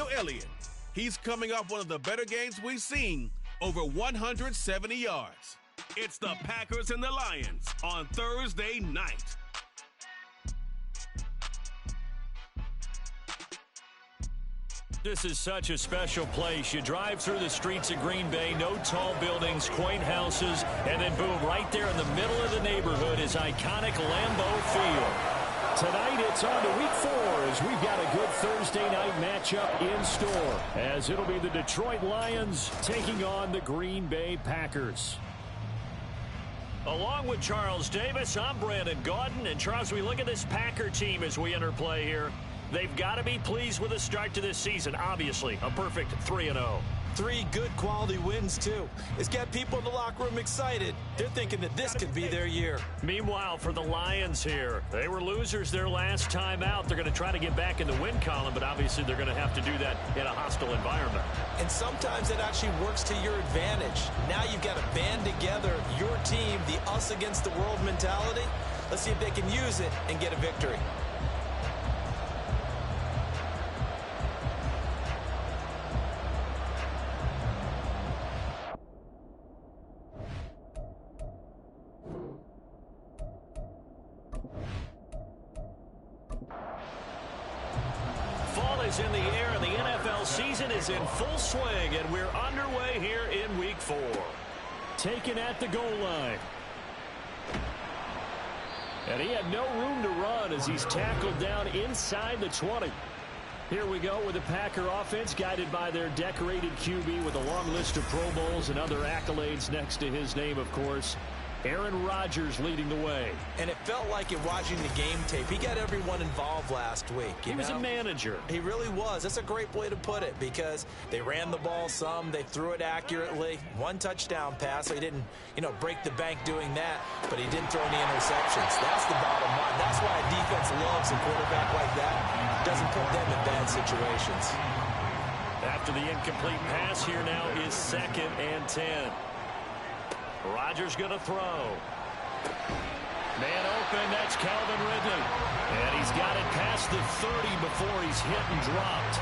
Ezekiel Elliott. He's coming off one of the better games we've seen, over 170 yards. It's the Packers and the Lions on Thursday night. This is such a special place. You drive through the streets of Green Bay, no tall buildings, quaint houses, and then boom, right there in the middle of the neighborhood is iconic Lambeau Field. Tonight it's on to week 4 as we've got a good Thursday night matchup in store, as it'll be the Detroit Lions taking on the Green Bay Packers. Along with Charles Davis, I'm Brandon Gaudin, and Charles, we look at this Packer team as we enter play here. They've got to be pleased with the start to this season. Obviously, a perfect 3-0. 3 good quality wins, too. It's got people in the locker room excited. They're thinking that this could be their year. Meanwhile, for the Lions here, they were losers their last time out. They're going to try to get back in the win column, but obviously they're going to have to do that in a hostile environment. And sometimes it actually works to your advantage. Now you've got to band together your team, the us against the world mentality. Let's see if they can use it and get a victory. In the air, and the NFL season is in full swing, and we're underway here in week 4. Taken at the goal line. And he had no room to run as he's tackled down inside the 20. Here we go with the Packer offense guided by their decorated QB with a long list of Pro Bowls and other accolades next to his name, of course. Aaron Rodgers leading the way. And it felt like in watching the game tape, he got everyone involved last week. He was a manager. He really was. That's a great way to put it because they ran the ball some, they threw it accurately. 1 touchdown pass, so he didn't, break the bank doing that, but he didn't throw any interceptions. That's the bottom line. That's why a defense loves a quarterback like that. Doesn't put them in bad situations. After the incomplete pass, here now is 2nd and 10. Rodgers going to throw. Man open, that's Calvin Ridley. And he's got it past the 30 before he's hit and dropped.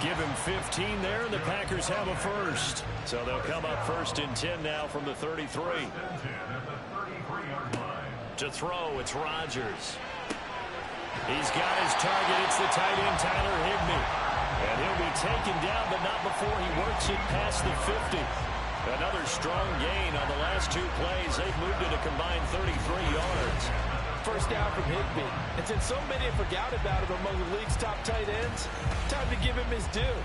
Give him 15 there, and the Packers have a first. So they'll come up 1st and 10 now from the 33. To throw, it's Rodgers. He's got his target. It's the tight end, Tyler Higbee. And he'll be taken down, but not before he works it past the 50. Another strong gain on the last 2 plays. They've moved it a combined 33 yards. First down from Higbee. And since so many have forgot about him among the league's top tight ends, time to give him his due.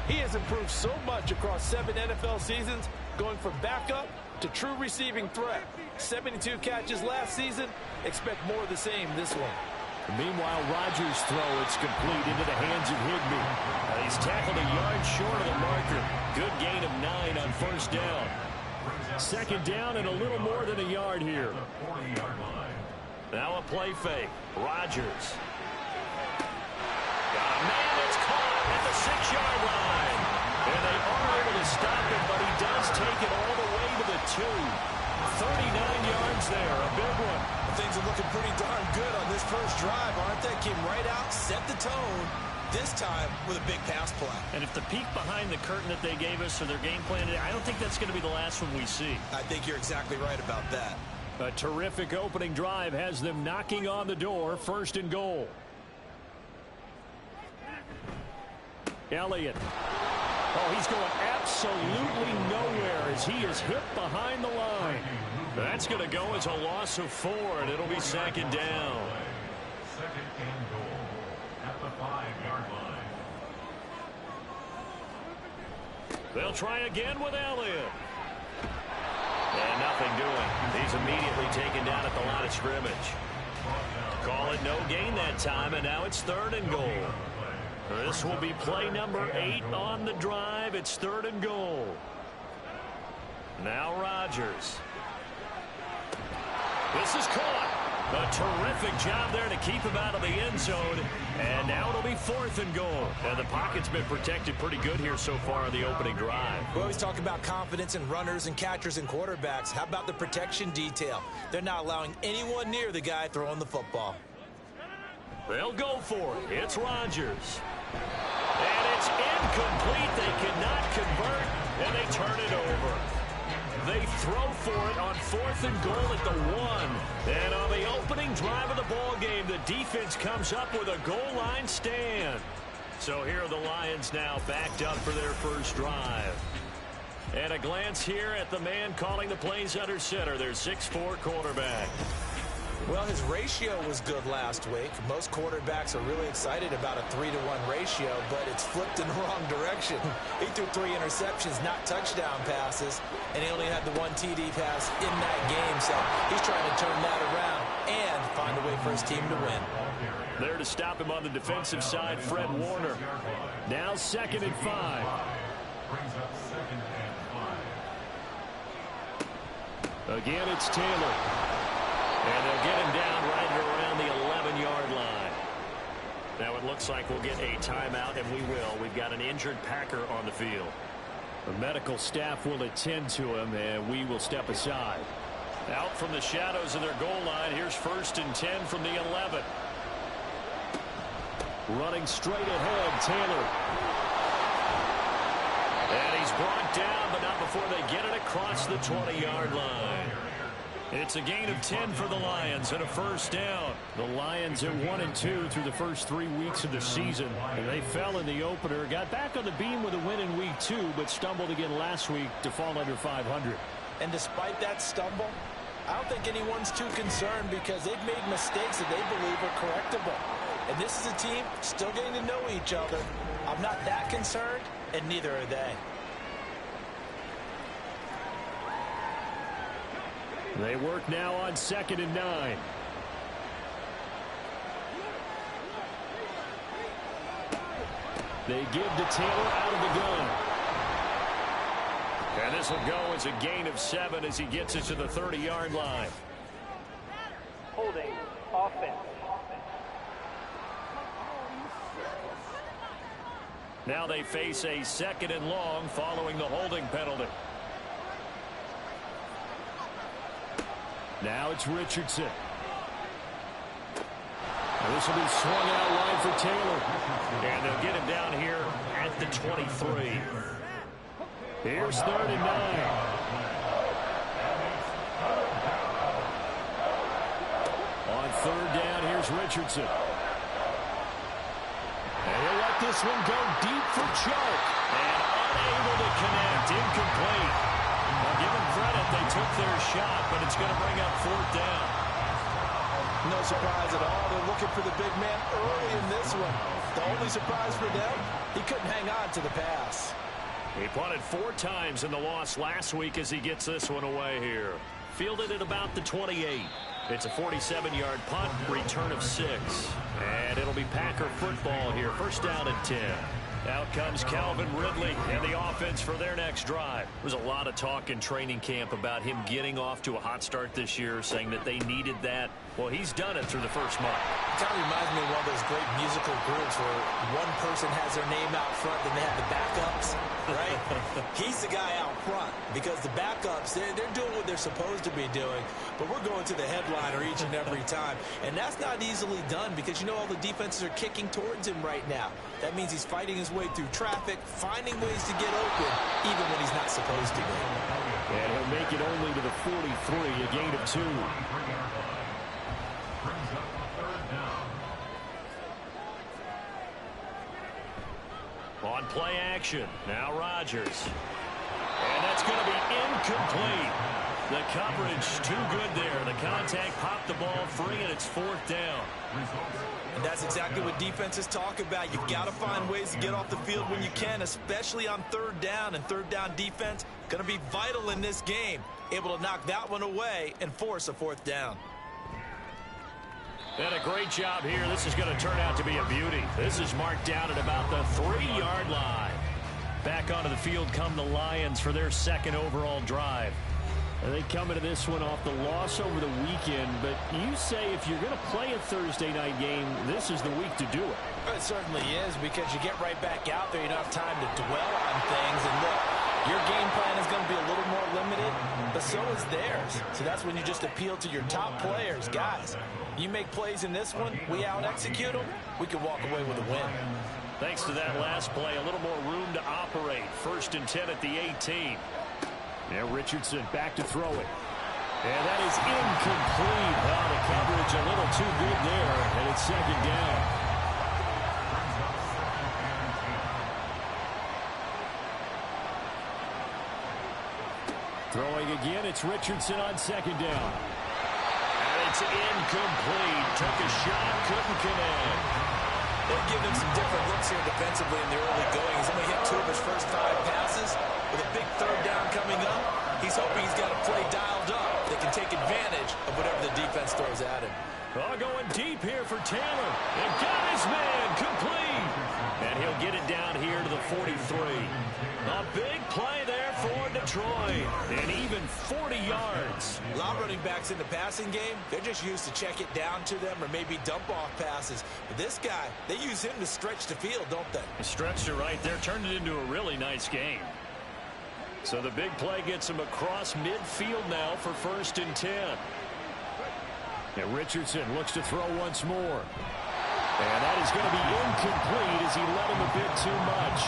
He has improved so much across 7 NFL seasons, going from backup to true receiving threat. 72 catches last season. Expect more of the same this one. Meanwhile, Rodgers' throw, it's complete into the hands of Higbee. He's tackled a yard short of the marker. Good gain of 9 on 1st down. 2nd down and a little more than a yard here. Now a play fake. Rodgers. Got a man that's caught at the 6-yard line. And they are able to stop it, but he does take it all the way to the 2. 39 yards there, a big one. Things are looking pretty darn good on this first drive, aren't they? Came right out, set the tone, this time with a big pass play. And if the peek behind the curtain that they gave us or their game plan, I don't think that's going to be the last one we see. I think you're exactly right about that. A terrific opening drive has them knocking on the door, 1st and goal. Elliott. Oh, he's going absolutely nowhere as he is hit behind the line. That's going to go as a loss of 4, and it'll be 2nd down. 2nd and goal at the 5-yard line. They'll try again with Elliott. And nothing doing. He's immediately taken down at the line of scrimmage. Call it no gain that time, and now it's 3rd and goal. This will be play number 8 on the drive. It's 3rd and goal. Now Rodgers. This is caught. A terrific job there to keep him out of the end zone. And now it'll be 4th and goal. And the pocket's been protected pretty good here so far on the opening drive. We always talk about confidence in runners and catchers and quarterbacks. How about the protection detail? They're not allowing anyone near the guy throwing the football. They'll go for it. It's Rodgers. And it's they turn it over. They throw for it on 4th and goal at the 1. And on the opening drive of the ball game, the defense comes up with a goal line stand. So here are the Lions now backed up for their first drive. And a glance here at the man calling the plays under center, their 6'4" quarterback. Well, his ratio was good last week. Most quarterbacks are really excited about a 3-to-1 ratio, but it's flipped in the wrong direction. He threw 3 interceptions, not touchdown passes, and he only had the 1 TD pass in that game. So he's trying to turn that around and find a way for his team to win. There to stop him on the defensive side, Fred Warner. Now 2nd and 5. Again, it's Taylor. And they'll get him down right around the 11-yard line. Now it looks like we'll get a timeout, and we will. We've got an injured Packer on the field. The medical staff will attend to him, and we will step aside. Out from the shadows of their goal line, here's 1st and 10 from the 11. Running straight ahead, Taylor. And he's brought down, but not before they get it across the 20-yard line. It's a gain of 10 for the Lions and a first down. The Lions at 1-2 through the first 3 weeks of the season. And they fell in the opener, got back on the beam with a win in week 2, but stumbled again last week to fall under 500. And despite that stumble, I don't think anyone's too concerned because they've made mistakes that they believe are correctable. And this is a team still getting to know each other. I'm not that concerned, and neither are they. They work now on 2nd and 9. They give to Taylor out of the gun. And this will go as a gain of 7 as he gets it to the 30-yard line. Holding offense. Now they face a 2nd and long following the holding penalty. Now it's Richardson. And this will be swung out wide for Taylor. And they'll get him down here at the 23. Here's 3rd and 9. On 3rd down, here's Richardson. And he'll let this one go deep for Choke. And unable to connect. Incomplete. Well, give them credit. They took their shot, but it's going to bring up 4th down. No surprise at all. They're looking for the big man early in this one. The only surprise for them, he couldn't hang on to the pass. He punted 4 times in the loss last week as he gets this one away here. Fielded at about the 28. It's a 47-yard punt, return of 6. And it'll be Packer football here. First down and 10. Out comes Calvin Ridley and the offense for their next drive. There was a lot of talk in training camp about him getting off to a hot start this year, saying that they needed that. Well, he's done it through the first month. It kind of reminds me of one of those great musical groups where one person has their name out front, then they have the backups, right? He's the guy out front because the backups, they're doing what they're supposed to be doing, but we're going to the headliner each and every time. And that's not easily done because, you know, all the defenses are kicking towards him right now. That means he's fighting his way through traffic, finding ways to get open, even when he's not supposed to be. And he'll make it only to the 43, a gain of 2. On play action, now Rodgers. And that's going to be incomplete. The coverage too good there. The contact popped the ball free, and it's 4th down. And that's exactly what defenses talk about. You've got to find ways to get off the field when you can, especially on 3rd down. And 3rd down defense going to be vital in this game. Able to knock that one away and force a 4th down. And a great job here. This is going to turn out to be a beauty. This is marked down at about the 3-yard line. Back onto the field come the Lions for their 2nd overall drive. They come into this one off the loss over the weekend, but you say if you're going to play a Thursday night game, this is the week to do it. It certainly is because you get right back out there. You don't have time to dwell on things. And look, your game plan is going to be a little more limited, but so is theirs. So that's when you just appeal to your top players. Guys, you make plays in this one, we out-execute them, we can walk away with a win. Thanks to that last play, a little more room to operate. 1st and 10 at the 18. Now Richardson back to throw it. And that is incomplete. Well, the coverage a little too good there, and it's 2nd down. Throwing again, it's Richardson on 2nd down. And it's incomplete. Took a shot, couldn't connect. They'll give him some different looks here defensively in the early going. He's only hit 2 of his first 5 passes. With a big 3rd down coming up, he's hoping he's got a play dialed up that can take advantage of whatever the defense throws at him. Oh, going deep here for Taylor. And got his man complete. And he'll get it down here to the 43. A big play there for Detroit. And even 40 yards. A lot of running backs in the passing game, they're just used to check it down to them or maybe dump off passes. But this guy, they use him to stretch the field, don't they? Stretched it right there, turned it into a really nice game. So the big play gets him across midfield now for 1st and 10. And Richardson looks to throw once more. And that is going to be incomplete as he led him a bit too much.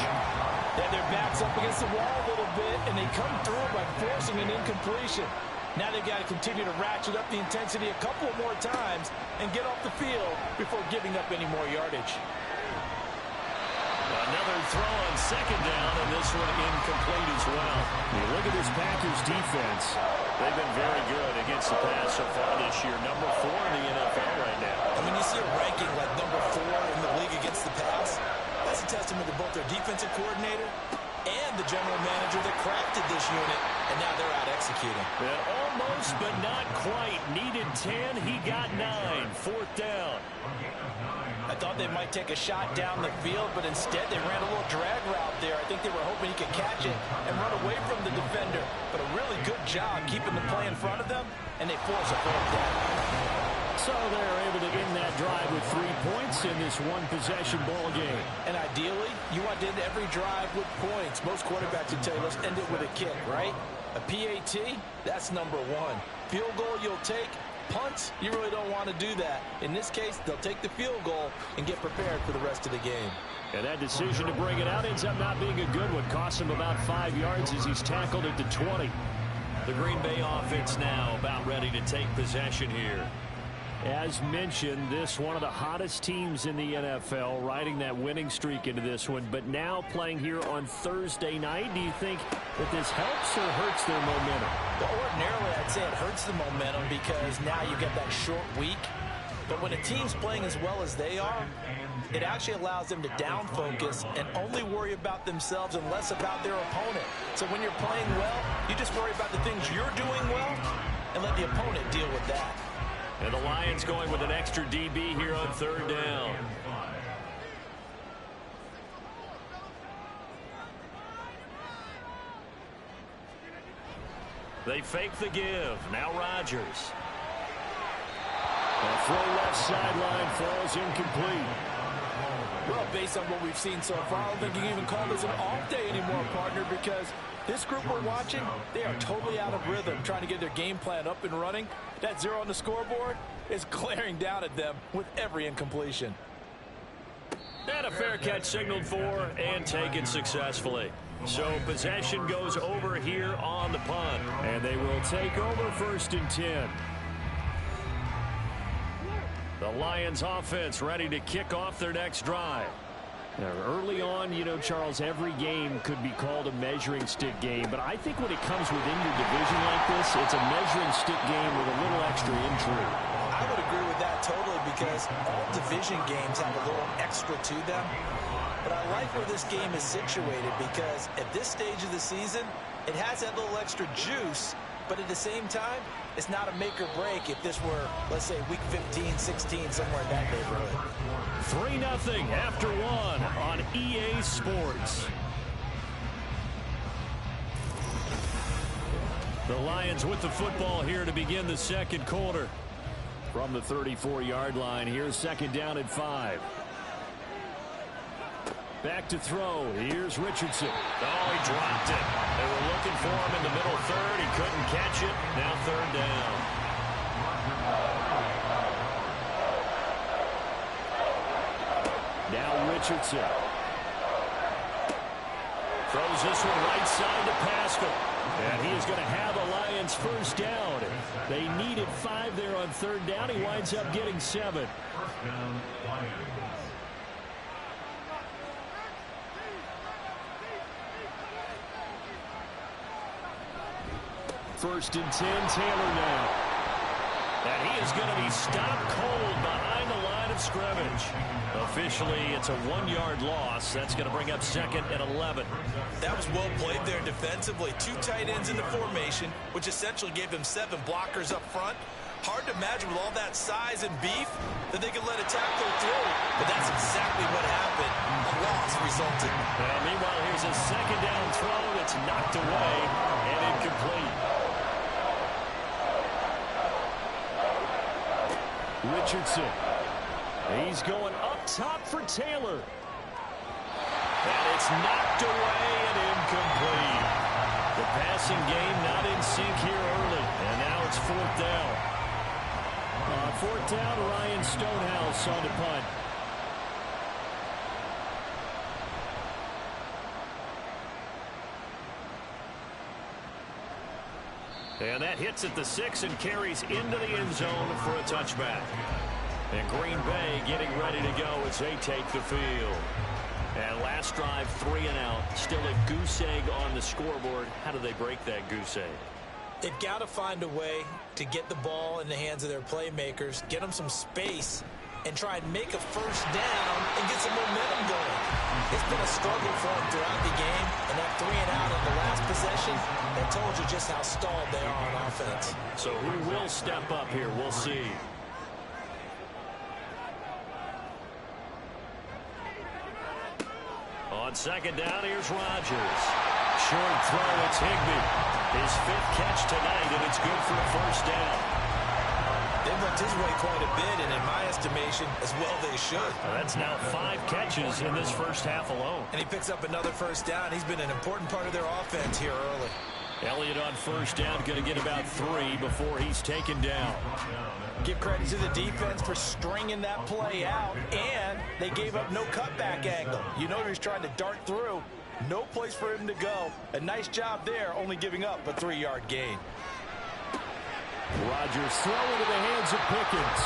Yeah, their back's up against the wall a little bit, and they come through by forcing an incompletion. Now they've got to continue to ratchet up the intensity a couple more times and get off the field before giving up any more yardage. Another throw on 2nd down, and this one incomplete as well. You look at this Packers defense. They've been very good against the pass so far this year. Number 4 in the NFL right now. And when you see a ranking like number 4 in the league against the pass, that's a testament to both their defensive coordinator and the general manager that crafted this unit, and now they're out executing. Yeah, almost, but not quite. Needed 10, he got 9. 4th down. I thought they might take a shot down the field, but instead they ran a little drag route there. I think they were hoping he could catch it and run away from the defender. But a really good job keeping the play in front of them, and they force a 4th down. So they're able to end that drive with 3 points in this one-possession ball game. And ideally, you want to end every drive with points. Most quarterbacks would tell you, let's end it with a kick, right? A PAT, that's number 1. Field goal you'll take. Punts, you really don't want to do that. In this case, they'll take the field goal and get prepared for the rest of the game. And that decision to bring it out ends up not being a good one. Costs him about 5 yards as he's tackled at the 20. The Green Bay offense now about ready to take possession here. As mentioned, this one of the hottest teams in the NFL, riding that winning streak into this one, but now playing here on Thursday night. Do you think that this helps or hurts their momentum? Well, ordinarily, I'd say it hurts the momentum because now you get that short week. But when a team's playing as well as they are, it actually allows them to down focus and only worry about themselves and less about their opponent. So when you're playing well, you just worry about the things you're doing well and let the opponent deal with that. And the Lions going with an extra DB here on 3rd down. They fake the give. Now Rodgers. A throw left sideline falls incomplete. Well, based on what we've seen so far, I don't think you can even call this an off day anymore, partner, because this group we're watching, they are totally out of rhythm, trying to get their game plan up and running. That 0 on the scoreboard is glaring down at them with every incompletion. And a fair catch signaled for and taken successfully. So possession goes over here on the punt. And they will take over 1st and 10. The Lions offense ready to kick off their next drive. Now, early on, you know, Charles, every game could be called a measuring stick game. But I think when it comes within your division like this, it's a measuring stick game with a little extra intrigue. I would agree with that totally because all division games have a little extra to them. But I like where this game is situated because at this stage of the season, it has that little extra juice. But at the same time, it's not a make or break if this were, let's say, week 15, 16, somewhere in that neighborhood. 3-0 after 1 on EA Sports. The Lions with the football here to begin the 2nd quarter. From the 34-yard line, here's 2nd down at 5. Back to throw. Here's Richardson. Oh, he dropped it. They were looking for him in the middle 3rd. He couldn't catch it. Now 3rd down. Now Richardson. Throws this one right side to Pascal. And he is going to have a Lions first down. They needed 5 there on third down. He winds up getting 7. First down, Lions. First and 10, Taylor now. And he is going to be stopped cold behind the line of scrimmage. Officially, it's a 1-yard loss. That's going to bring up 2nd and 11. That was well played there defensively. 2 tight ends in the formation, which essentially gave them 7 blockers up front. Hard to imagine with all that size and beef that they could let a tackle through. But that's exactly what happened. A loss resulted. Well, meanwhile, here's a 2nd down throw that's knocked away and incomplete. Richardson. He's going up top for Taylor. And it's knocked away and incomplete. The passing game not in sync here early. And now it's 4th down. 4th down, Ryan Stonehouse on the punt. And that hits at the 6 and carries into the end zone for a touchback. And Green Bay getting ready to go as they take the field. And last drive, 3 and out. Still a goose egg on the scoreboard. How do they break that goose egg? They've got to find a way to get the ball in the hands of their playmakers, get them some space, and try and make a first down and get some momentum going. It's been a struggle for them throughout the game, and that 3 and out in the last possession, that told you just how stalled they are on offense. So who will step up here? We'll see. On 2nd down, here's Rodgers. Short throw, it's Higbee. His 5th catch tonight, and it's good for a first down. They've looked his way quite a bit, and in my estimation, as well they should. Well, that's now 5 catches in this first half alone. And he picks up another first down. He's been an important part of their offense here early. Elliott on first down, going to get about 3 before he's taken down. Give credit to the defense for stringing that play out, and they gave up no cutback angle. You know he's trying to dart through. No place for him to go. A nice job there, only giving up a 3-yard gain. Rodgers throw into the hands of Pickens.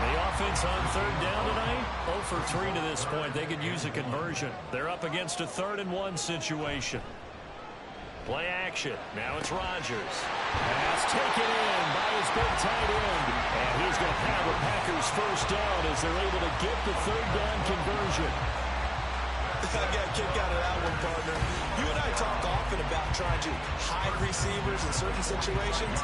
The offense on third down tonight, 0 for 3 to this point. They could use a conversion. They're up against a 3rd and 1 situation. Play action. Now it's Rodgers. Pass taken in by his big tight end. And he's going to have a Packers first down as they're able to get the 3rd down conversion. I got a kick out of that one, partner. You and I talk often about trying to hide receivers in certain situations.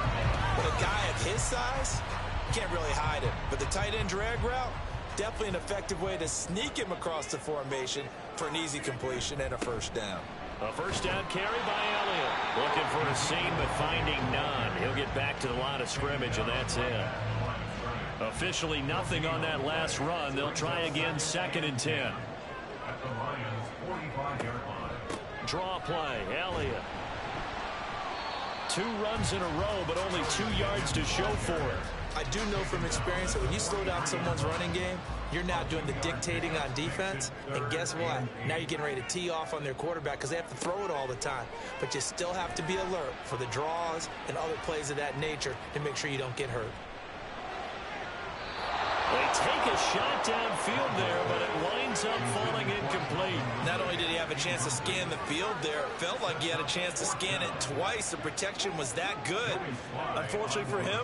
But a guy of his size, you can't really hide him. But the tight end drag route, definitely an effective way to sneak him across the formation for an easy completion and a first down. A first down carry by Elliott. Looking for a seam, but finding none. He'll get back to the line of scrimmage, and that's it. Officially nothing on that last run. They'll try again, 2nd and 10. At the Lions' 45-yard line. Draw play, Elliott. 2 runs in a row, but only 2 yards to show for it. I do know from experience that when you slow down someone's running game, you're now doing the dictating on defense. And guess what? Now you're getting ready to tee off on their quarterback because they have to throw it all the time. But you still have to be alert for the draws and other plays of that nature to make sure you don't get hurt. They take a shot downfield there, but it winds up falling incomplete. Not only did he have a chance to scan the field there, it felt like he had a chance to scan it twice. The protection was that good. Unfortunately for him,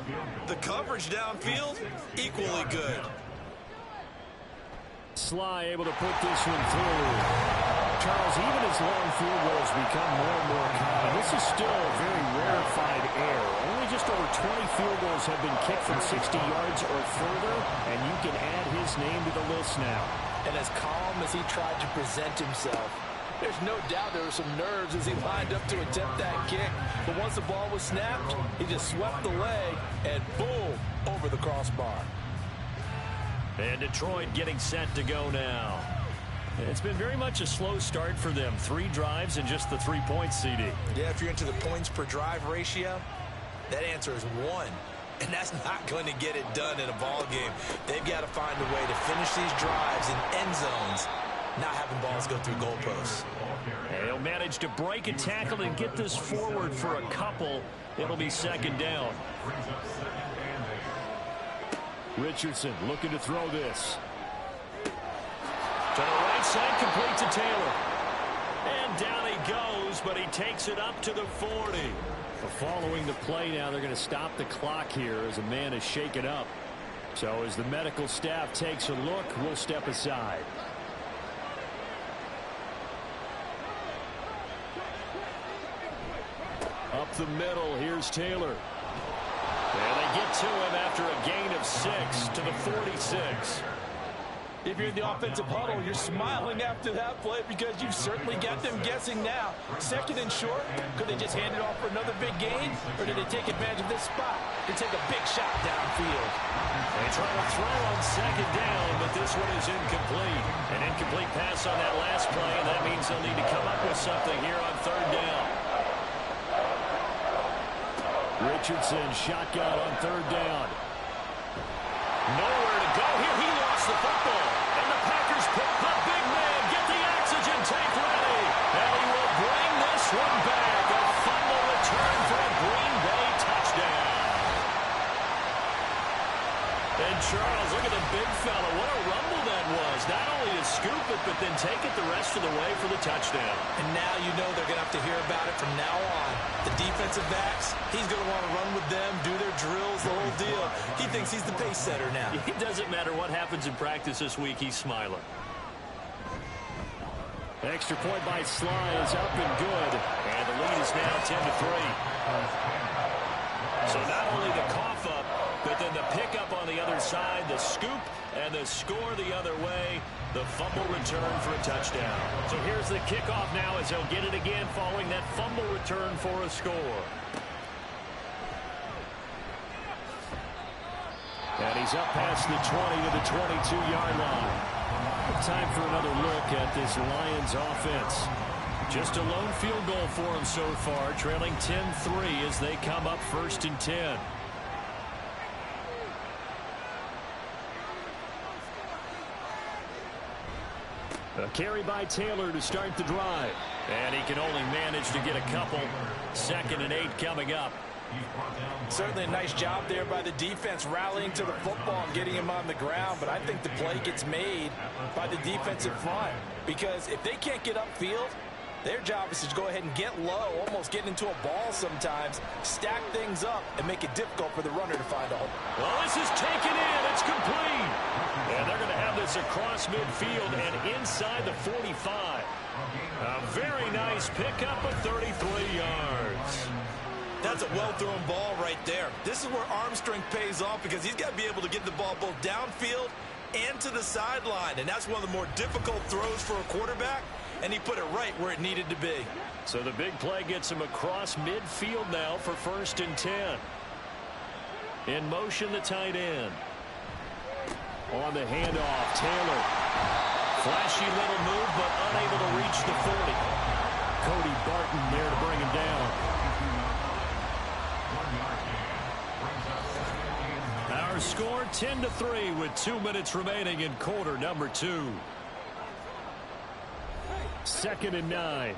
the coverage downfield, equally good. Sly able to put this one through. Charles, even as long field goals become more and more common, this is still a very rarefied air. Only just over 20 field goals have been kicked from 60 yards or further, and you can add his name to the list now. And as calm as he tried to present himself, there's no doubt there were some nerves as he lined up to attempt that kick. But once the ball was snapped, he just swept the leg, and boom, over the crossbar. And Detroit getting set to go now. It's been very much a slow start for them. 3 drives and just the 3 points, CD. Yeah, if you're into the points per drive ratio, that answer is 1. And that's not going to get it done in a ball game. They've got to find a way to finish these drives in end zones, not having balls go through goalposts. He'll manage to break a tackle and get this forward for a couple. It'll be second down. Richardson looking to throw this. To the right side, complete to Taylor. And down he goes, but he takes it up to the 40. Following the play now, they're going to stop the clock here as a man is shaken up. So as the medical staff takes a look, we'll step aside. Up the middle, here's Taylor. And they get to him after a gain of 6 to the 46. If you're in the offensive huddle, you're smiling after that play because you've certainly got them guessing now. Second and short, could they just hand it off for another big gain? Or did they take advantage of this spot to take a big shot downfield? They try to throw on second down, but this one is incomplete. An incomplete pass on that last play, and that means they'll need to come up with something here on third down. Richardson shotgun on third down. Nowhere to go here. He lost the football. And the Packers pick the big man. Get the oxygen tank ready. And he will bring this one back. A fumble return for a Green Bay touchdown. And Charles, look at the big fella. What a rumble that was. Not only to scoop it, but then take it the rest of the way for the touchdown. And now you know they're going to have to hear about it from now on. The defensive backs, he's going to want to run with them, do their drills, the whole deal. He thinks he's the pace setter now. It doesn't matter what happens in practice this week. He's smiling. Extra point by Sly is up and good. And the lead is now 10-3. So not only the cough up, but then the pickup on the other side, the scoop, and the score the other way. The fumble return for a touchdown. So here's the kickoff now as he'll get it again following that fumble return for a score. And he's up past the 20 to the 22-yard line. Time for another look at this Lions offense. Just a lone field goal for them so far, trailing 10-3 as they come up 1st and 10. A carry by Taylor to start the drive. And he can only manage to get a couple. 2nd and 8 coming up. Certainly a nice job there by the defense rallying to the football and getting him on the ground. But I think the play gets made by the defensive front. Because if they can't get upfield, their job is to go ahead and get low, almost get into a ball sometimes, stack things up, and make it difficult for the runner to find a hole. Well, this is taken in. It's complete. And they're going to have this across midfield and inside the 45. A very nice pickup of 33 yards. That's a well-thrown ball right there. This is where arm strength pays off because he's got to be able to get the ball both downfield and to the sideline. And that's one of the more difficult throws for a quarterback. And he put it right where it needed to be. So the big play gets him across midfield now for 1st and 10. In motion, the tight end. On the handoff, Taylor. Flashy little move, but unable to reach the 40. Cody Barton there to bring him down. Our score 10-3 with 2 minutes remaining in quarter number 2. 2nd and 9.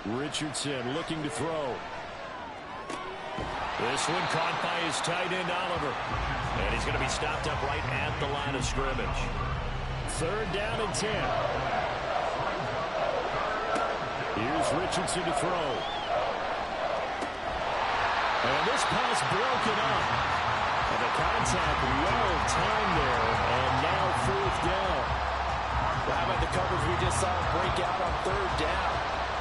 Richardson looking to throw. This one caught by his tight end, Oliver. And he's going to be stopped up right at the line of scrimmage. 3rd down and 10. Here's Richardson to throw. And this pass broken up. And the contact well timed there. And now 4th down. Well, how about the coverage we just saw break out on 3rd down?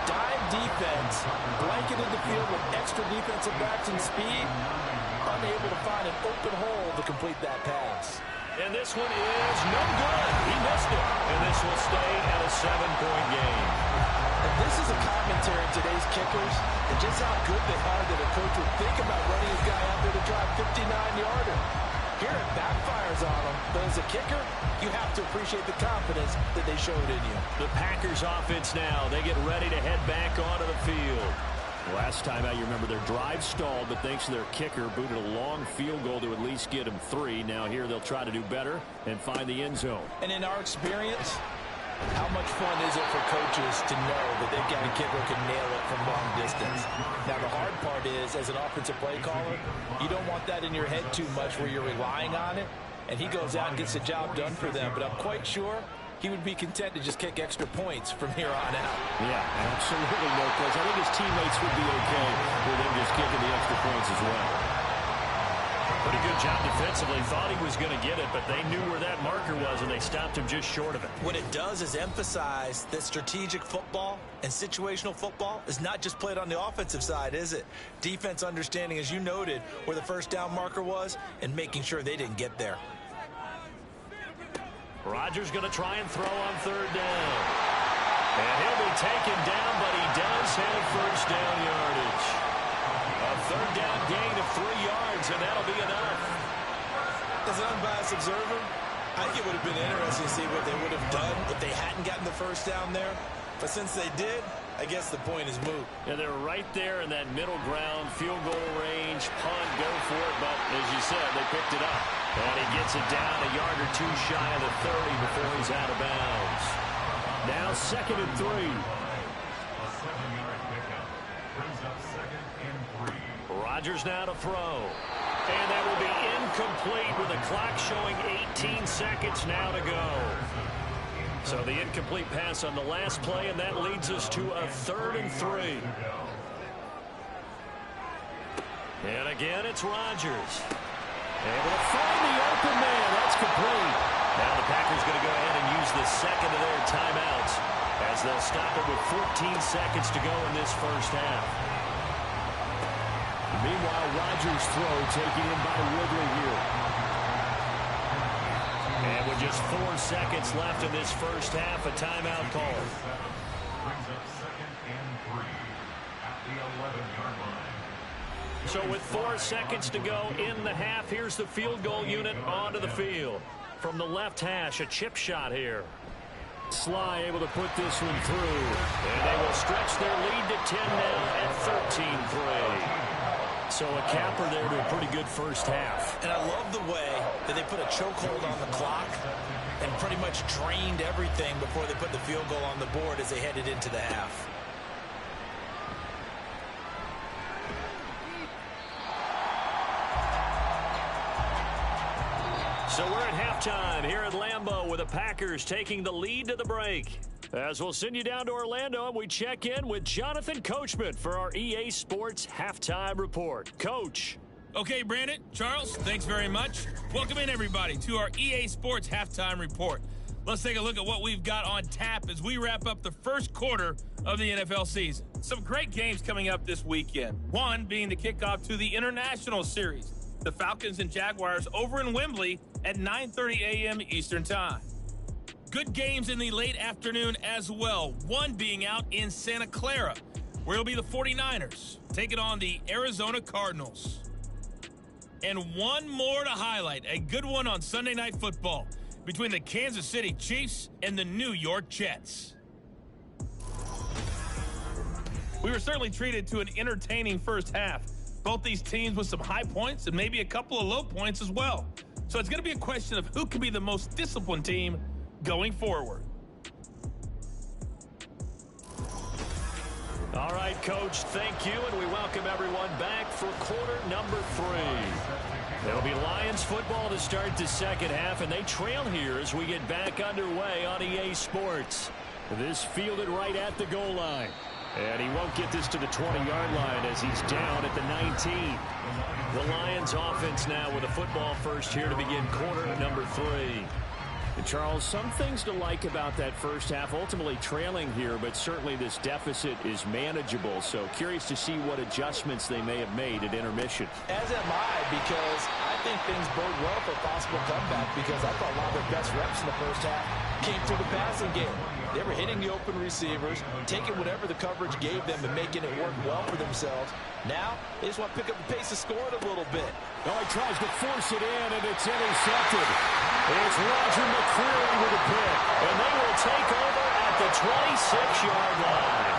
Dime defense, blanketed the field with extra defensive backs and speed, unable to find an open hole to complete that pass. And this one is no good. He missed it. And this will stay at a 7-point game. And this is a commentary on today's kickers and just how good they are that a coach would think about running his guy out there to drive 59-yarder. Here it backfires on him, but as a kicker, you have to appreciate the confidence that they showed in you. The Packers offense now, they get ready to head back onto the field. Last time out, you remember their drive stalled, but thanks to their kicker, booted a long field goal to at least get them 3. Now here they'll try to do better and find the end zone. And in our experience, how much fun is it for coaches to know that they've got a kicker who can nail it from long distance? Now, the hard part is, as an offensive play caller, you don't want that in your head too much where you're relying on it, and he goes out and gets the job done for them. But I'm quite sure he would be content to just kick extra points from here on out. Yeah, absolutely no question. I think his teammates would be okay with him just kicking the extra points as well. Pretty good job defensively. Thought he was going to get it, but they knew where that marker was, and they stopped him just short of it. What it does is emphasize that strategic football and situational football is not just played on the offensive side, is it? Defense understanding, as you noted, where the first down marker was and making sure they didn't get there. Rodgers going to try and throw on 3rd down. And he'll be taken down, but he does have first down yardage. A 3rd down gain of 3 yards, and that'll be enough. As an unbiased observer, I think it would have been interesting to see what they would have done if they hadn't gotten the first down there. But since they did, I guess the point is moot. And they're right there in that middle ground, field goal range, punt, go for it. But as you said, they picked it up. And he gets it down a yard or 2 shy of the 30 before he's out of bounds. Now 2nd and 3. A 7-yard pickup brings up 2nd and 3. Rodgers now to throw. And that will be incomplete with the clock showing 18 seconds now to go. So the incomplete pass on the last play, and that leads us to a 3rd and 3. And again, it's Rodgers. Able to find the open man. That's complete. Now the Packers going to go ahead and use the second of their timeouts as they'll stop it with 14 seconds to go in this first half. Meanwhile, Rodgers' throw taken in by Ridley here. And with just 4 seconds left in this first half, a timeout call. Brings up 2nd and 3 at the 11-yard line. So with 4 seconds to go in the half, here's the field goal unit onto the field. From the left hash, a chip shot here. Sly able to put this one through. And they will stretch their lead to 10 now at 13-3. So a capper there to a pretty good first half. And I love the way that they put a chokehold on the clock and pretty much drained everything before they put the field goal on the board as they headed into the half. So we're at halftime here at Lambeau with the Packers taking the lead to the break. As we'll send you down to Orlando and we check in with Jonathan Coachman for our EA Sports Halftime Report. Coach. Okay, Brandon, Charles, thanks very much. Welcome in, everybody, to our EA Sports Halftime Report. Let's take a look at what we've got on tap as we wrap up the first quarter of the NFL season. Some great games coming up this weekend. One being the kickoff to the International Series. The Falcons and Jaguars over in Wembley at 9:30 a.m. Eastern Time. Good games in the late afternoon as well. One being out in Santa Clara, where it'll be the 49ers taking on the Arizona Cardinals. And one more to highlight, a good one on Sunday Night Football between the Kansas City Chiefs and the New York Jets. We were certainly treated to an entertaining first half. Both these teams with some high points and maybe a couple of low points as well. So it's going to be a question of who can be the most disciplined team going forward. All right, Coach, thank you, and we welcome everyone back for quarter number 3. There'll be Lions football to start the second half, and they trail here as we get back underway on EA Sports. This fielded right at the goal line. And he won't get this to the 20-yard line as he's down at the 19. The Lions offense now with a football first here to begin quarter number 3. And Charles, some things to like about that first half, ultimately trailing here, but certainly this deficit is manageable. So curious to see what adjustments they may have made at intermission. As am I, because I think things bode well for a possible comeback, because I thought a lot of their best reps in the first half came through the passing game. They were hitting the open receivers, taking whatever the coverage gave them and making it work well for themselves. Now, they just want to pick up the pace of scoring a little bit. Oh, he tries to force it in, and it's intercepted. It's Roger McCreary with a pick, and they will take over at the 26-yard line.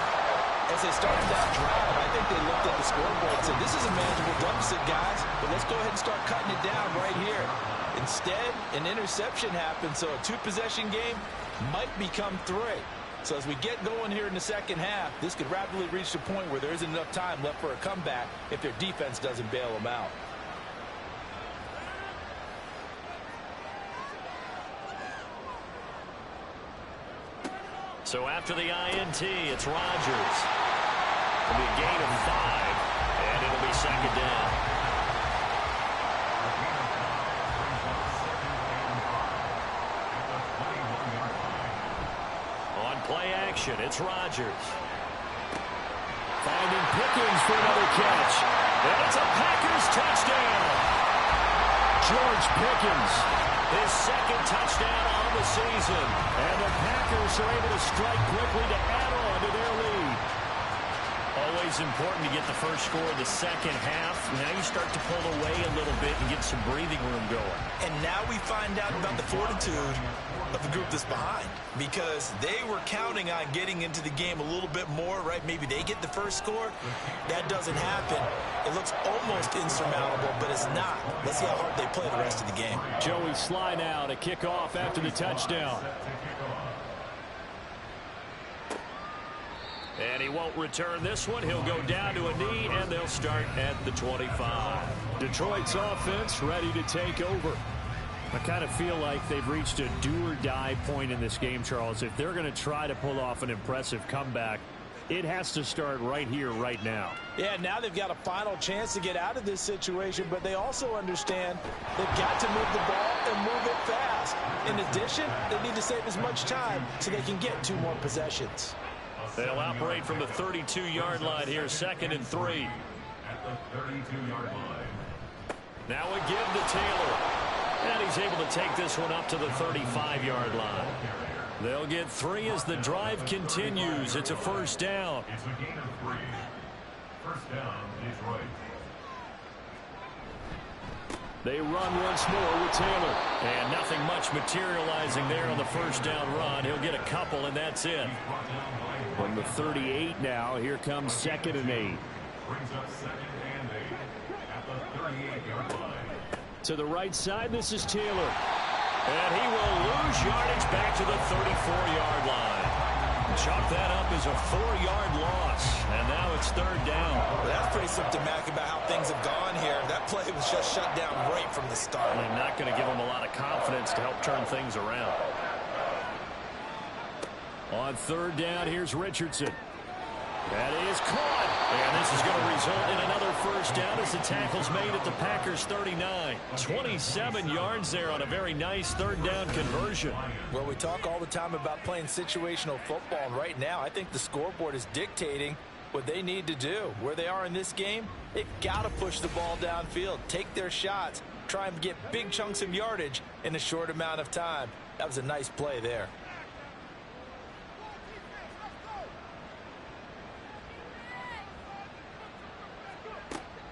As they started that drive, I think they looked at the scoreboard and said, this is a manageable deficit, guys, but let's go ahead and start cutting it down right here. Instead, an interception happened, so a two-possession game might become 3. So as we get going here in the second half, this could rapidly reach the point where there isn't enough time left for a comeback if their defense doesn't bail them out. So after the INT, it's Rodgers. It'll be a gain of 5, and it'll be second down. On play action, it's Rodgers. Finding Pickens for another catch. And it's a Packers touchdown. George Pickens, his second touchdown on the season. And the Packers are able to strike quickly to add on to their lead. Always important to get the first score of the second half. Now you start to pull away a little bit and get some breathing room going. And now we find out about the fortitude of the group that's behind, because they were counting on getting into the game a little bit more, right? Maybe they get the first score. That doesn't happen. It looks almost insurmountable, but it's not. Let's see how hard they play the rest of the game. Joey Sly now to kick off after the touchdown. And he won't return this one. He'll go down to a knee, and they'll start at the 25. Detroit's offense ready to take over. I kind of feel like they've reached a do-or-die point in this game, Charles. If they're going to try to pull off an impressive comeback, it has to start right here, right now. Yeah, now they've got a final chance to get out of this situation, but they also understand they've got to move the ball and move it fast. In addition, they need to save as much time so they can get 2 more possessions. They'll operate from the 32-yard line here, 2nd and 3. At the 32-yard line. Now a give to Taylor. And he's able to take this one up to the 35-yard line. They'll get 3 as the drive continues. It's a first down. It's a gain of 3. First down, Detroit. They run once more with Taylor. And nothing much materializing there on the first down run. He'll get a couple, and that's it. From the 38 now, here comes 2nd and 8. Brings up 2nd and 8 at the 38-yard line. To the right side, this is Taylor. And he will lose yardage back to the 34-yard line. Chalk that up as a 4-yard loss. And now it's 3rd down. Well, that's pretty symptomatic about how things have gone here. That play was just shut down right from the start. And not going to give him a lot of confidence to help turn things around. On 3rd down, here's Richardson. That is caught. And this is going to result in another first down as the tackle's made at the Packers' 39. 27 yards there on a very nice 3rd down conversion. Well, we talk all the time about playing situational football, and right now I think the scoreboard is dictating what they need to do. Where they are in this game, they've got to push the ball downfield, take their shots, try and get big chunks of yardage in a short amount of time. That was a nice play there.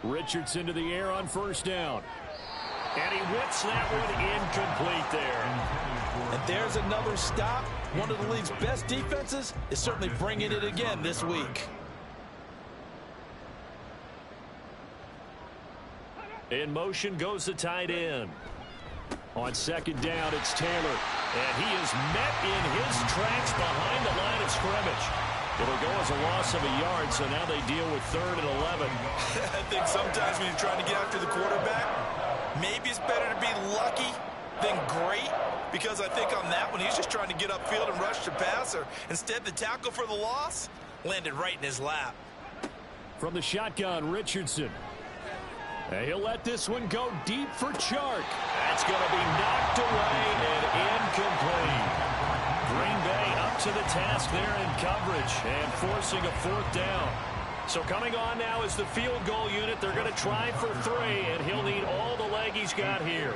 Richardson to the air on first down. And he whips that one incomplete there. And there's another stop. One of the league's best defenses is certainly bringing it again this week. In motion goes the tight end. On 2nd down, it's Taylor. And he is met in his tracks behind the line of scrimmage. It'll go as a loss of a yard, so now they deal with 3rd and 11. I think sometimes when you're trying to get after the quarterback, maybe it's better to be lucky than great, because I think on that one, he's just trying to get upfield and rush the passer. Instead, the tackle for the loss landed right in his lap. From the shotgun, Richardson. And he'll let this one go deep for Chark. That's going to be knocked away and incomplete. Green Bay up to the task there in coverage and forcing a 4th down. So coming on now is the field goal unit. They're going to try for 3, and he'll need all the leg he's got here.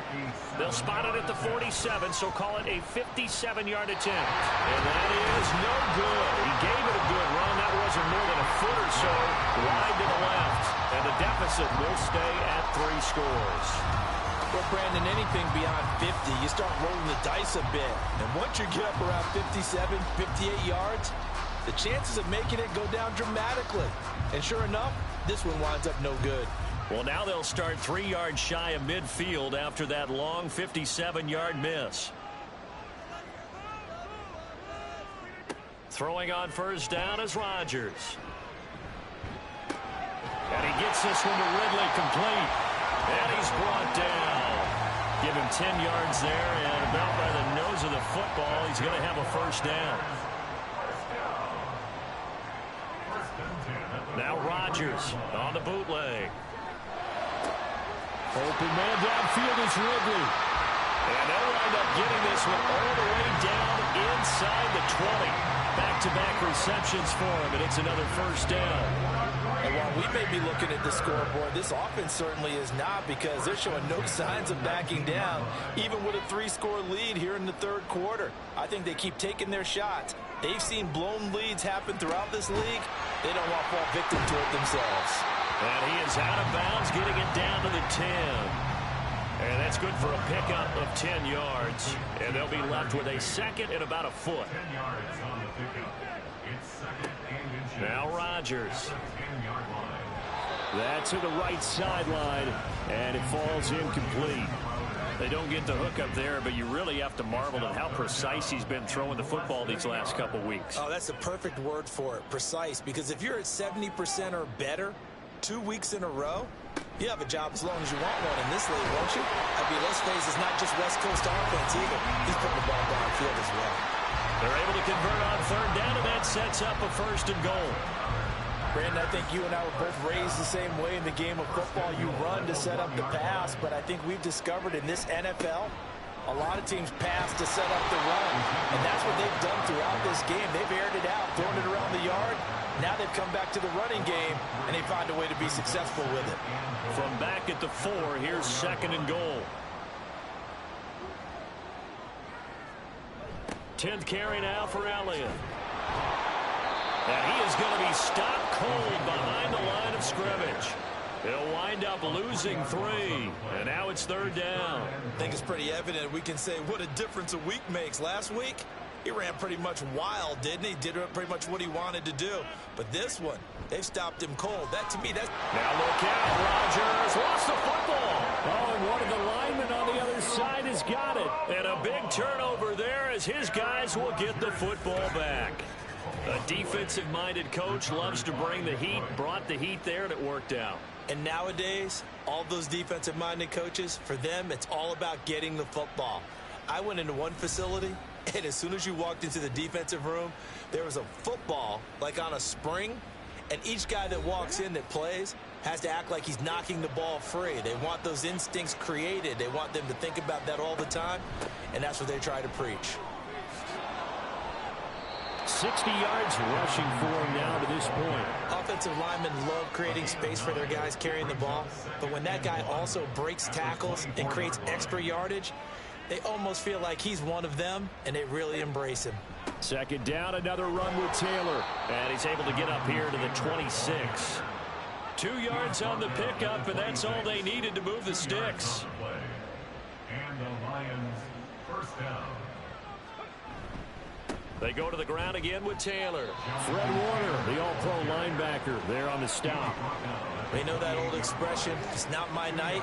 They'll spot it at the 47, so call it a 57-yard attempt. And that is no good. He gave it a good run. That wasn't more than a foot or so wide to the left. And the deficit will stay at 3 scores. Well, Brandon, anything beyond 50, you start rolling the dice a bit. And once you get up around 57, 58 yards, the chances of making it go down dramatically. And sure enough, this one winds up no good. Well, now they'll start 3 yards shy of midfield after that long 57-yard miss. Throwing on first down is Rodgers. And he gets this one to Ridley complete. And he's brought down. Give him 10 yards there, and about by the nose of the football, he's going to have a first down. Now Rodgers on the bootleg. Open man downfield is Ridley. And they'll wind up getting this one all the way down inside the 20. Back-to-back receptions for him, and it's another first down. And while we may be looking at the scoreboard, this offense certainly is not, because they're showing no signs of backing down, even with a 3-score lead here in the third quarter. I think they keep taking their shots. They've seen blown leads happen throughout this league. They don't want to fall victim to it themselves. And he is out of bounds, getting it down to the 10. And that's good for a pickup of 10 yards. And they'll be left with a second and about a foot. 10 yards on the pickup. It's second and inches. Now Rodgers. 10-yard line. That's to the right sideline, and it falls incomplete. They don't get the hook up there, but you really have to marvel at how precise he's been throwing the football these last couple weeks. Oh, that's the perfect word for it, precise, because if you're at 70% or better 2 weeks in a row, you have a job as long as you want one in this league, won't you? I mean, let's face it's not just West Coast offense either. He's putting the ball downfield as well. They're able to convert on third down, and that sets up a first and goal. Brandon, I think you and I were both raised the same way in the game of football. You run to set up the pass, but I think we've discovered in this NFL, a lot of teams pass to set up the run, and that's what they've done throughout this game. They've aired it out, thrown it around the yard. Now they've come back to the running game, and they find a way to be successful with it. From back at the 4, here's second and goal. 10th carry now for Elliott. And he is going to be stopped cold behind the line of scrimmage. He'll wind up losing 3, and now it's third down. I think it's pretty evident. We can say what a difference a week makes. Last week, he ran pretty much wild, didn't he? Did pretty much what he wanted to do. But this one, they've stopped him cold. That, to me, that's... Now look out, Rodgers lost the football. Oh, and one of the linemen on the other side has got it. And a big turnover there as his guys will get the football back. A defensive-minded coach loves to bring the heat, brought the heat there, and it worked out. And nowadays, all those defensive-minded coaches, for them, it's all about getting the football. I went into one facility, and as soon as you walked into the defensive room, there was a football, like on a spring, and each guy that walks in that plays has to act like he's knocking the ball free. They want those instincts created. They want them to think about that all the time, and that's what they try to preach. 60 yards rushing for him now to this point. Offensive linemen love creating space for their guys carrying the ball, but when that guy also breaks tackles and creates extra yardage, they almost feel like he's one of them, and they really embrace him. Second down, another run with Taylor, and he's able to get up here to the 26. 2 yards on the pickup, and that's all they needed to move the sticks. And the Lions first down. They go to the ground again with Taylor. Fred Warner, the all-pro linebacker, there on the stop. They know that old expression, it's not my night.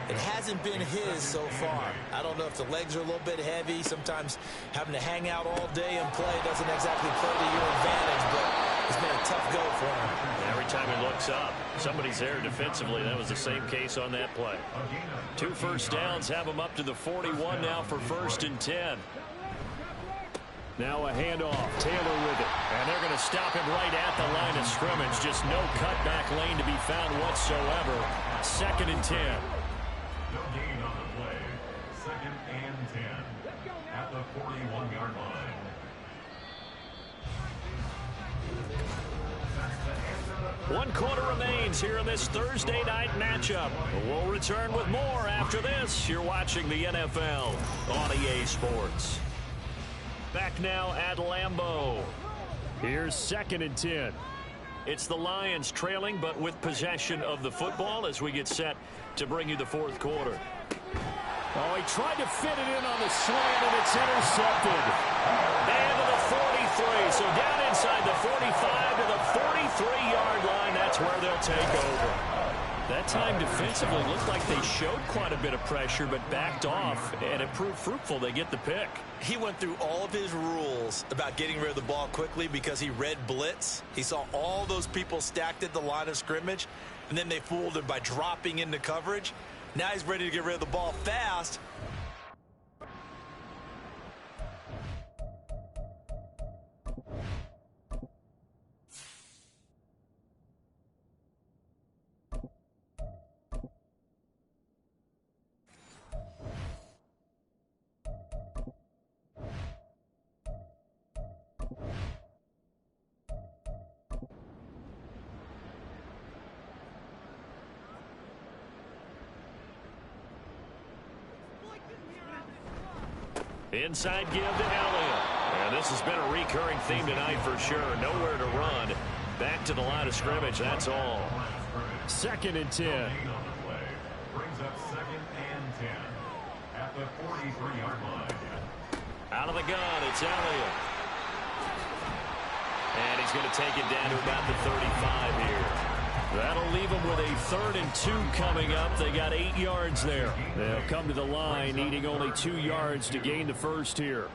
It hasn't been his so far. I don't know if the legs are a little bit heavy. Sometimes having to hang out all day and play doesn't exactly play to your advantage, but it's been a tough go for him. Every time he looks up, somebody's there defensively. That was the same case on that play. 2 first downs have him up to the 41 now for first and 10. Now a handoff. Taylor with it. And they're going to stop him right at the line of scrimmage. Just no cutback lane to be found whatsoever. Second and 10. No gain on the play. Second and 10 at the 41-yard line. One quarter remains here in this Thursday night matchup. We'll return with more after this. You're watching the NFL on EA Sports. Back now at Lambeau. Here's second and 10. It's the Lions trailing, but with possession of the football as we get set to bring you the fourth quarter. Oh, he tried to fit it in on the slant, and it's intercepted. And to the three. So down inside the 45 to the 43-yard line. That's where they'll take over. That time defensively looked like they showed quite a bit of pressure, but backed off, and it proved fruitful. They get the pick. He went through all of his rules about getting rid of the ball quickly because he read blitz. He saw all those people stacked at the line of scrimmage, and then they fooled him by dropping into coverage. Now he's ready to get rid of the ball fast. Inside give to Elliott. And this has been a recurring theme tonight for sure. Nowhere to run. Back to the line of scrimmage, that's all. 2nd and 10. Brings up 2nd and 10 at the 43-yard line. Out of the gun, it's Elliott. And he's going to take it down to about the 35 here. That'll leave them with a 3rd and 2 coming up. They got 8 yards there. They'll come to the line, needing only 2 yards to gain the first here.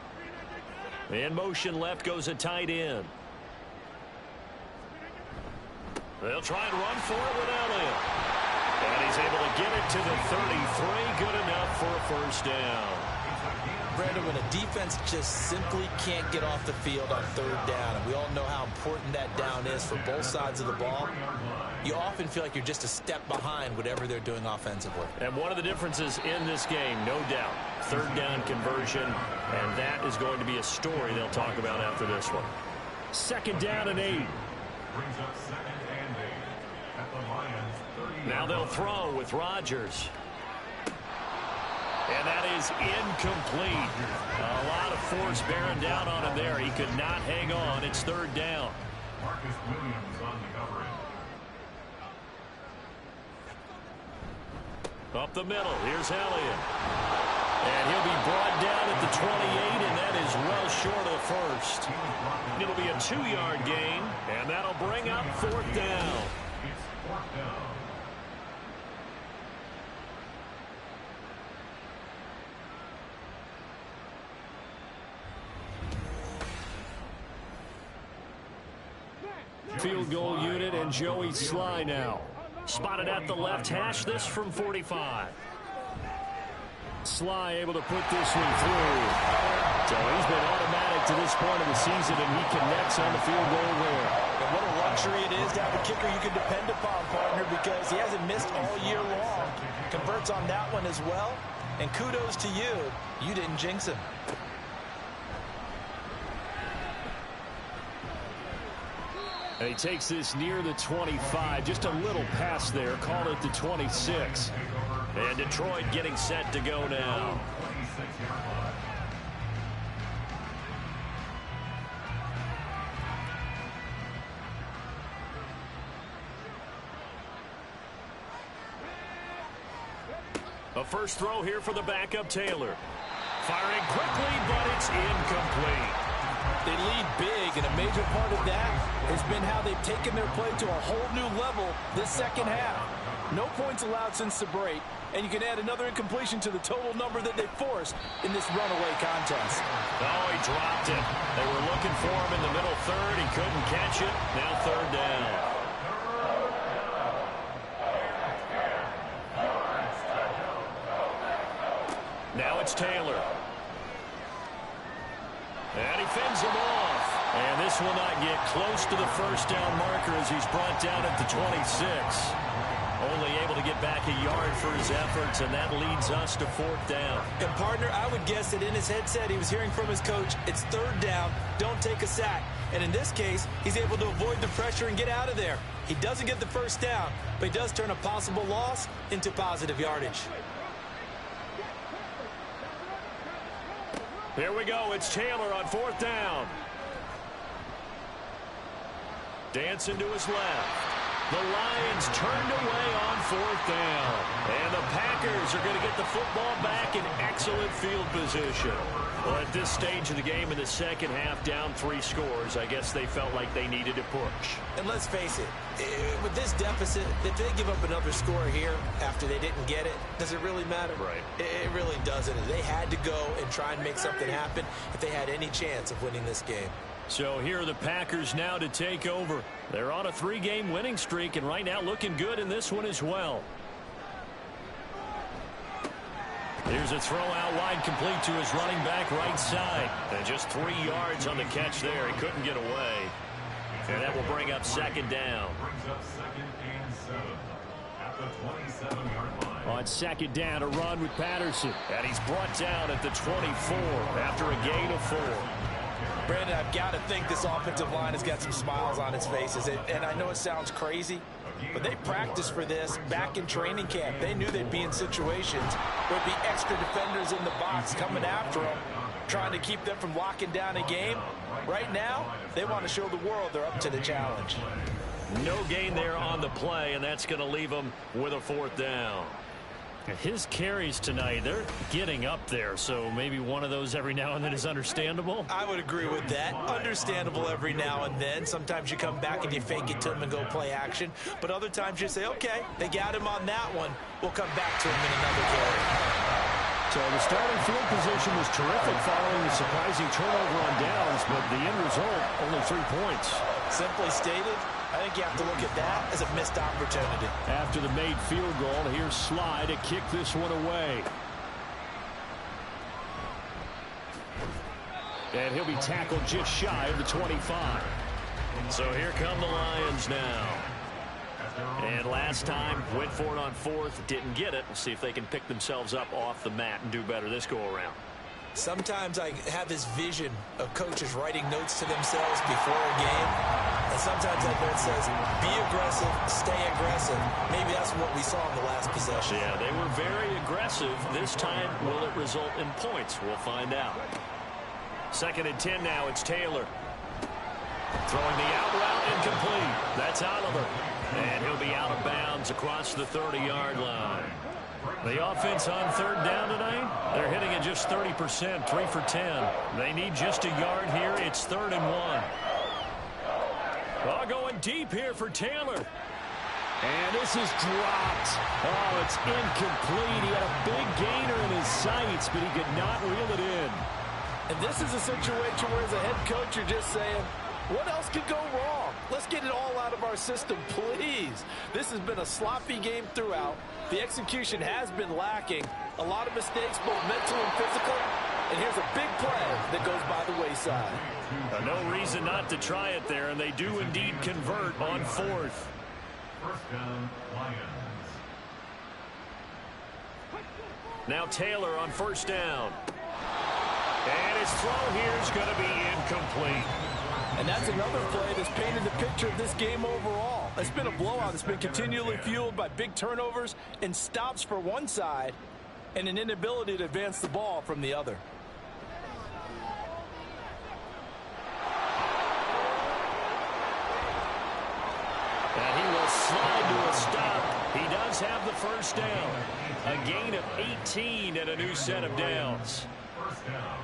In motion left goes a tight end. They'll try and run for it with Elliott. And he's able to get it to the 33. Good enough for a first down. Brandon, when a defense just simply can't get off the field on 3rd down, and we all know how important that down is for both sides of the ball, you often feel like you're just a step behind whatever they're doing offensively. And one of the differences in this game, no doubt, 3rd down conversion, and that is going to be a story they'll talk about after this one. 2nd down and 8. Brings up 2nd and 8 at the Lions 30. Now they'll throw with Rodgers. And that is incomplete. A lot of force bearing down on him there. He could not hang on. It's 3rd down. Marcus Williams on the coverage. Up the middle, here's Elliott. And he'll be brought down at the 28, and that is well short of the first. It'll be a 2-yard gain, and that'll bring up 4th down. It's 4th down. Field goal unit and Joey Sly now. Spotted at the left hash, this from 45. Sly able to put this one through. So he's been automatic to this point of the season, and he connects on the field goal there. And what a luxury it is to have a kicker you can depend upon, partner, because he hasn't missed all year long. Converts on that one as well. And kudos to you. You didn't jinx him. And he takes this near the 25. Just a little pass there. Called it the 26. And Detroit getting set to go now. A first throw here for the backup Taylor. Firing quickly, but it's incomplete. They lead big, and a major part of that has been how they've taken their play to a whole new level this second half. No points allowed since the break, and you can add another incompletion to the total number that they forced in this runaway contest. Oh, he dropped it. They were looking for him in the middle third. He couldn't catch it. Now 3rd down. Now it's Taylor. And he fends him off. And this will not get close to the first down marker as he's brought down at the 26. Only able to get back a yard for his efforts, and that leads us to 4th down. And, partner, I would guess that in his headset he was hearing from his coach, it's 3rd down, don't take a sack. And in this case, he's able to avoid the pressure and get out of there. He doesn't get the first down, but he does turn a possible loss into positive yardage. Here we go. It's Taylor on 4th down. Dancing to his left. The Lions turned away on 4th down. And the Packers are going to get the football back in excellent excellent field position. Well, at this stage of the game in the second half, down 3 scores, I guess they felt like they needed to push. And let's face it, with this deficit, if they give up another score here after they didn't get it, does it really matter? Right. It really doesn't. They had to go and try and make something happen if they had any chance of winning this game. So here are the Packers now to take over. They're on a 3-game winning streak, and right now looking good in this one as well. Here's a throw out wide, complete to his running back right side. And just 3 yards on the catch there. He couldn't get away. And that will bring up second down. Brings up 2nd and 7 at the 27-yard line. On second down, a run with Patterson. And he's brought down at the 24 after a gain of 4. Brandon, I've got to think this offensive line has got some smiles on its faces. And I know it sounds crazy, but they practiced for this back in training camp. They knew they'd be in situations where there'd be extra defenders in the box coming after them, trying to keep them from locking down a game. Right now, they want to show the world they're up to the challenge. No gain there on the play, and that's going to leave them with a 4th down. His carries tonight, they're getting up there, so maybe one of those every now and then is understandable. I would agree with that. Understandable every now and then. Sometimes you come back and you fake it to him and go play action. But other times you say, okay, they got him on that one. We'll come back to him in another carry. So the starting field position was terrific following the surprising turnover on downs, but the end result, only 3 points. Simply stated, I think you have to look at that as a missed opportunity. After the made field goal, here's Sly to kick this one away. And he'll be tackled just shy of the 25. So here come the Lions now. And last time, went for it on 4th, didn't get it. We'll see if they can pick themselves up off the mat and do better this go-around. Sometimes I have this vision of coaches writing notes to themselves before a game. And sometimes that note says, be aggressive, stay aggressive. Maybe that's what we saw in the last possession. Yeah, they were very aggressive. This time, will it result in points? We'll find out. 2nd and 10 now. It's Taylor. Throwing the out route incomplete. That's Oliver. And he'll be out of bounds across the 30-yard line. The offense on 3rd down tonight, they're hitting at just 30%, 3 for 10. They need just a yard here. It's 3rd and 1. Oh, going deep here for Taylor. And this is dropped. Oh, it's incomplete. He had a big gainer in his sights, but he could not reel it in. And this is a situation where as a head coach, you're just saying, what else could go wrong? Let's get it all out of our system, please. This has been a sloppy game throughout. The execution has been lacking. A lot of mistakes, both mental and physical. And here's a big play that goes by the wayside. No reason not to try it there, and they do indeed convert on 4th. 1st down, Lions. Now Taylor on 1st down. And his throw here is going to be incomplete. And that's another play that's painted the picture of this game overall. It's been a blowout. It's been continually fueled by big turnovers and stops for one side and an inability to advance the ball from the other. And he will slide to a stop. He does have the 1st down. A gain of 18 and a new set of downs. 1st down.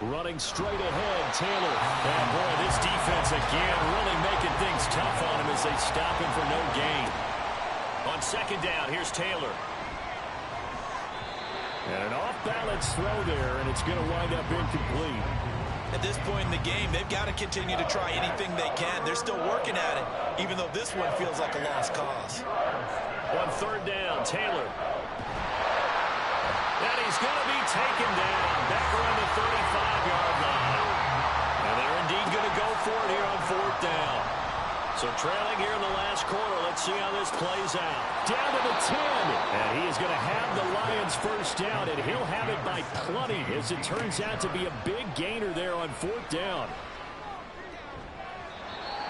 Running straight ahead, Taylor. And boy, this defense again really making things tough on him as they stop him for no gain. On 2nd down, here's Taylor. And an off-balance throw there, and it's going to wind up incomplete. At this point in the game, they've got to continue to try anything they can. They're still working at it, even though this one feels like a lost cause. On 3rd down, Taylor. And he's going to be taken down back around the 35-yard line. And they're indeed going to go for it here on 4th down. So trailing here in the last quarter, let's see how this plays out. Down to the 10. And he is going to have the Lions 1st down, and he'll have it by plenty as it turns out to be a big gainer there on 4th down.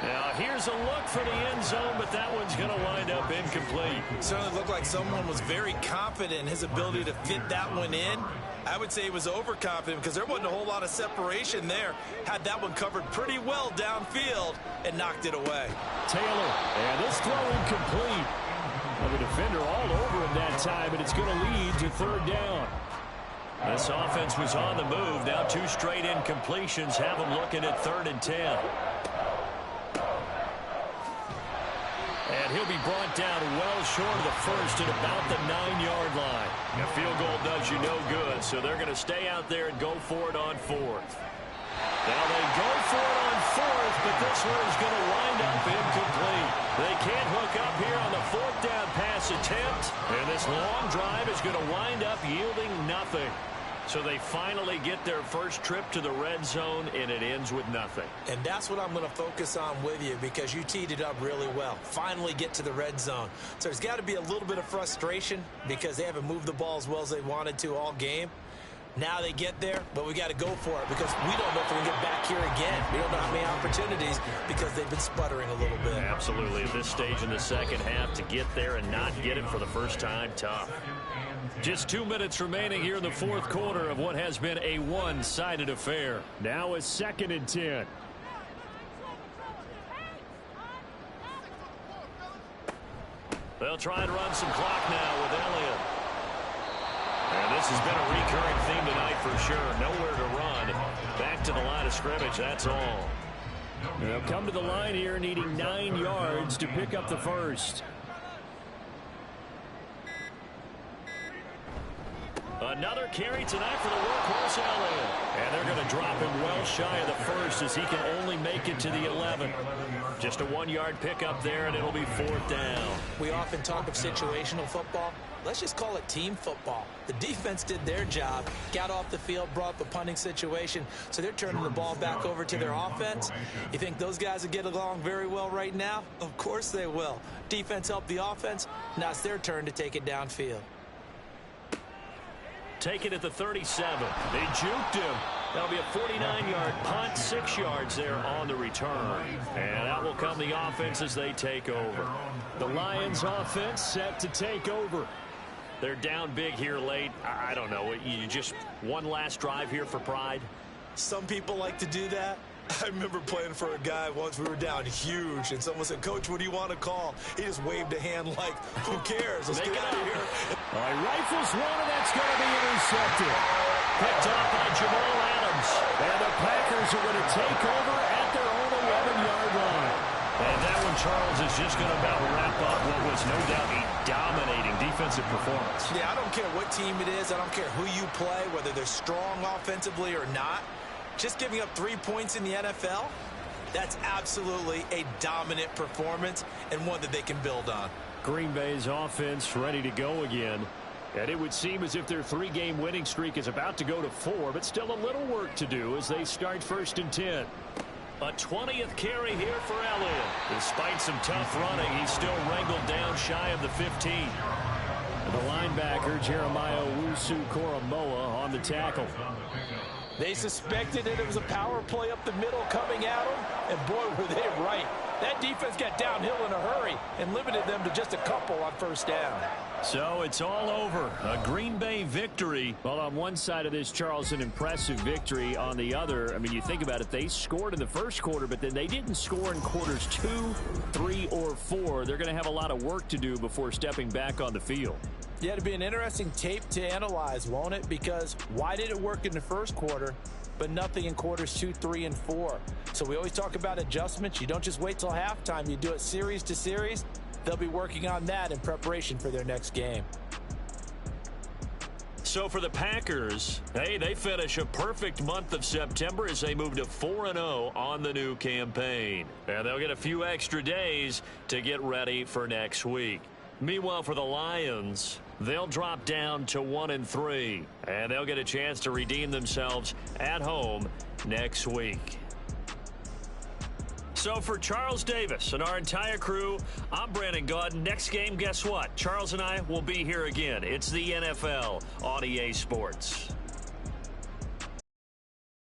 Now, here's a look for the end zone, but that one's going to wind up incomplete. It certainly looked like someone was very confident in his ability to fit that one in. I would say he was overconfident because there wasn't a whole lot of separation there. Had that one covered pretty well downfield and knocked it away. Taylor, and this throw incomplete. Well, the defender all over him that time, and it's going to lead to third down. This offense was on the move. Now 2 straight incompletions have them looking at 3rd and 10. And he'll be brought down well short of the first at about the 9-yard line. A field goal does you no good, so they're going to stay out there and go for it on 4th. Now they go for it on 4th, but this one is going to wind up incomplete. They can't hook up here on the 4th down pass attempt, and this long drive is going to wind up yielding nothing. So they finally get their first trip to the red zone, and it ends with nothing. And that's what I'm going to focus on with you, because you teed it up really well. Finally get to the red zone. So there's got to be a little bit of frustration because they haven't moved the ball as well as they wanted to all game. Now they get there, but we got to go for it because we don't know if we can get back here again. We don't know how many opportunities because they've been sputtering a little bit. Absolutely. At this stage in the second half, to get there and not get it for the first time, tough. Just 2 minutes remaining here in the 4th quarter of what has been a one-sided affair. Now it's 2nd and 10. They'll try and run some clock now with Elliott. And this has been a recurring theme tonight for sure. Nowhere to run. Back to the line of scrimmage, that's all. They'll come to the line here needing 9 yards to pick up the first. Another carry tonight for the workhorse Elliott. And they're going to drop him well shy of the first as he can only make it to the 11. Just a 1-yard pickup there, and it'll be 4th down. We often talk of situational football. Let's just call it team football. The defense did their job, got off the field, brought up a punting situation, so they're turning the ball back over to their offense. You think those guys will get along very well right now? Of course they will. Defense helped the offense. Now it's their turn to take it downfield. Take it at the 37. They juked him. That'll be a 49-yard punt, 6 yards there on the return. And out will come the offense as they take over. The Lions offense set to take over. They're down big here late. I don't know. You just one last drive here for pride? Some people like to do that. I remember playing for a guy once. We were down huge, and someone said, "Coach, what do you want to call?" He just waved a hand like, "Who cares? Let's get out of here." All right, rifles one, and that's going to be intercepted. Picked off by Jamal Adams. And the Packers are going to take over at their own 11-yard line. And that one, Charles, is just going to about wrap up what was no doubt a dominating defensive performance. Yeah, I don't care what team it is. I don't care who you play, whether they're strong offensively or not. Just giving up 3 points in the NFL, that's absolutely a dominant performance and one that they can build on. Green Bay's offense ready to go again. And it would seem as if their 3-game winning streak is about to go to 4, but still a little work to do as they start 1st and 10. A 20th carry here for Elliott. Despite some tough running, he's still wrangled down shy of the 15. And the linebacker, Jeremiah Owusu-Koramoah, on the tackle. They suspected that it was a power play up the middle coming at them, and boy, were they right. That defense got downhill in a hurry and limited them to just a couple on 1st down. So it's all over. A Green Bay victory. Well, on one side of this, Charles, an impressive victory. On the other, I mean, you think about it, they scored in the first quarter, but then they didn't score in quarters 2, 3, or 4. They're going to have a lot of work to do before stepping back on the field. Yeah, it'll be an interesting tape to analyze, won't it? Because why did it work in the first quarter, but nothing in quarters 2, 3, and 4? So we always talk about adjustments. You don't just wait till halftime. You do it series to series. They'll be working on that in preparation for their next game. So for the Packers, hey, they finish a perfect month of September as they move to 4-0 on the new campaign. And they'll get a few extra days to get ready for next week. Meanwhile, for the Lions, they'll drop down to 1-3, and they'll get a chance to redeem themselves at home next week. So for Charles Davis and our entire crew, I'm Brandon Gaudin. Next game, guess what? Charles and I will be here again. It's the NFL on EA Sports.